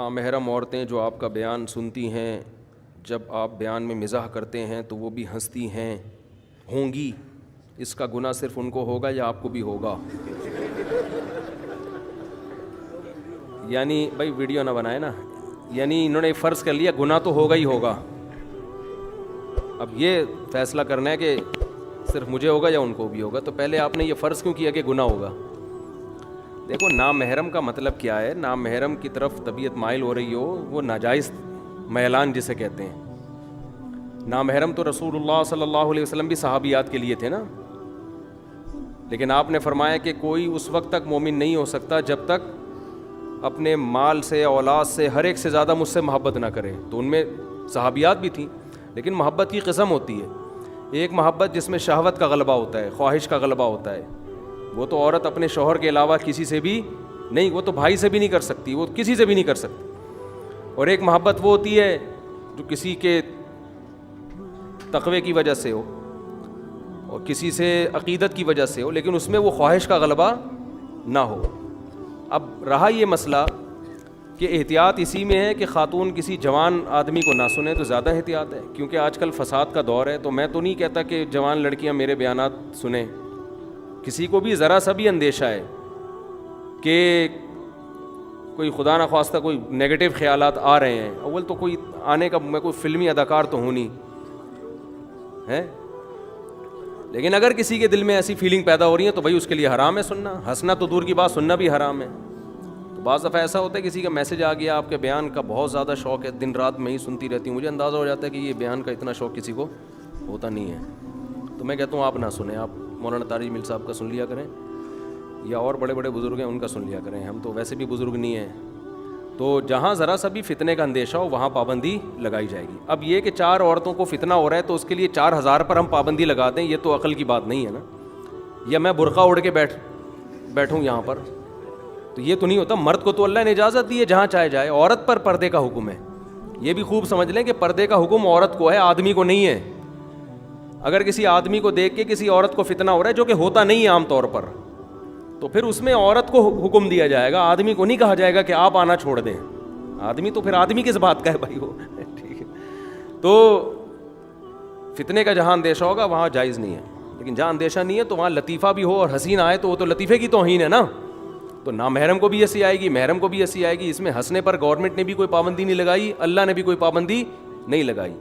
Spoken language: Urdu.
نامحرم عورتیں جو آپ کا بیان سنتی ہیں، جب آپ بیان میں مزاح کرتے ہیں تو وہ بھی ہنستی ہیں ہوں گی، اس کا گناہ صرف ان کو ہوگا یا آپ کو بھی ہوگا؟ یعنی بھائی ویڈیو نہ بنائے نا، یعنی انہوں نے فرض کر لیا گناہ تو ہوگا ہی ہوگا. اب یہ فیصلہ کرنا ہے کہ صرف مجھے ہوگا یا ان کو بھی ہوگا. تو پہلے آپ نے یہ فرض کیوں کیا کہ گناہ ہوگا؟ دیکھو نامحرم کا مطلب کیا ہے. نامحرم کی طرف طبیعت مائل ہو رہی ہو، وہ ناجائز میلان جسے کہتے ہیں. نامحرم تو رسول اللہ صلی اللہ علیہ وسلم بھی صحابیات کے لیے تھے نا، لیکن آپ نے فرمایا کہ کوئی اس وقت تک مومن نہیں ہو سکتا جب تک اپنے مال سے، اولاد سے، ہر ایک سے زیادہ مجھ سے محبت نہ کرے. تو ان میں صحابیات بھی تھیں، لیکن محبت کی قسم ہوتی ہے. ایک محبت جس میں شہوت کا غلبہ ہوتا ہے، خواہش کا غلبہ ہوتا ہے، وہ تو عورت اپنے شوہر کے علاوہ کسی سے بھی نہیں، وہ تو بھائی سے بھی نہیں کر سکتی، وہ کسی سے بھی نہیں کر سکتی. اور ایک محبت وہ ہوتی ہے جو کسی کے تقوی کی وجہ سے ہو اور کسی سے عقیدت کی وجہ سے ہو، لیکن اس میں وہ خواہش کا غلبہ نہ ہو. اب رہا یہ مسئلہ کہ احتیاط اسی میں ہے کہ خاتون کسی جوان آدمی کو نہ سنے تو زیادہ احتیاط ہے، کیونکہ آج کل فساد کا دور ہے. تو میں تو نہیں کہتا کہ جوان لڑکیاں میرے بیانات سنیں. کسی کو بھی ذرا سا بھی اندیشہ ہے کہ کوئی خدا نخواستہ کوئی نیگیٹو خیالات آ رہے ہیں، اول تو کوئی آنے کا، میں کوئی فلمی اداکار تو ہوں نہیں ہے، لیکن اگر کسی کے دل میں ایسی فیلنگ پیدا ہو رہی ہے تو بھائی اس کے لیے حرام ہے سننا. ہنسنا تو دور کی بات، سننا بھی حرام ہے. تو بعض دفعہ ایسا ہوتا ہے کسی کا میسج آ گیا، آپ کے بیان کا بہت زیادہ شوق ہے، دن رات میں ہی سنتی رہتی ہوں، مجھے اندازہ ہو جاتا ہے کہ یہ بیان کا اتنا شوق کسی کو ہوتا نہیں ہے. تو میں کہتا ہوں آپ نہ سنیں، آپ مولانا طارق مل صاحب کا سن لیا کریں، یا اور بڑے بڑے بزرگ ہیں ان کا سن لیا کریں. ہم تو ویسے بھی بزرگ نہیں ہیں. تو جہاں ذرا سا بھی فتنے کا اندیشہ ہو وہاں پابندی لگائی جائے گی. اب یہ کہ 4 عورتوں کو فتنہ ہو رہا ہے تو اس کے لیے 4000 پر ہم پابندی لگا دیں، یہ تو عقل کی بات نہیں ہے نا. یا میں برقع اوڑھ کے بیٹھوں یہاں پر، تو یہ تو نہیں ہوتا. مرد کو تو اللہ نے اجازت دی ہے جہاں چاہے جائے، عورت پر پردے کا حکم ہے. یہ بھی خوب سمجھ لیں کہ پردے کا حکم عورت کو ہے، آدمی کو نہیں ہے. اگر کسی آدمی کو دیکھ کے کسی عورت کو فتنہ ہو رہا ہے، جو کہ ہوتا نہیں ہے عام طور پر، تو پھر اس میں عورت کو حکم دیا جائے گا، آدمی کو نہیں کہا جائے گا کہ آپ آنا چھوڑ دیں. آدمی تو پھر آدمی کس بات کا ہے بھائی وہ ٹھیک ہے. تو فتنے کا جہاں اندیشہ ہوگا وہاں جائز نہیں ہے، لیکن جہاں اندیشہ نہیں ہے تو وہاں لطیفہ بھی ہو اور حسین آئے تو وہ تو لطیفے کی توہین ہے نا. تو نامحرم کو بھی ہنسی آئے گی، محرم کو بھی ہنسی آئے گی. اس میں ہنسنے پر گورنمنٹ نے بھی کوئی پابندی نہیں لگائی، اللہ نے بھی کوئی پابندی نہیں لگائی.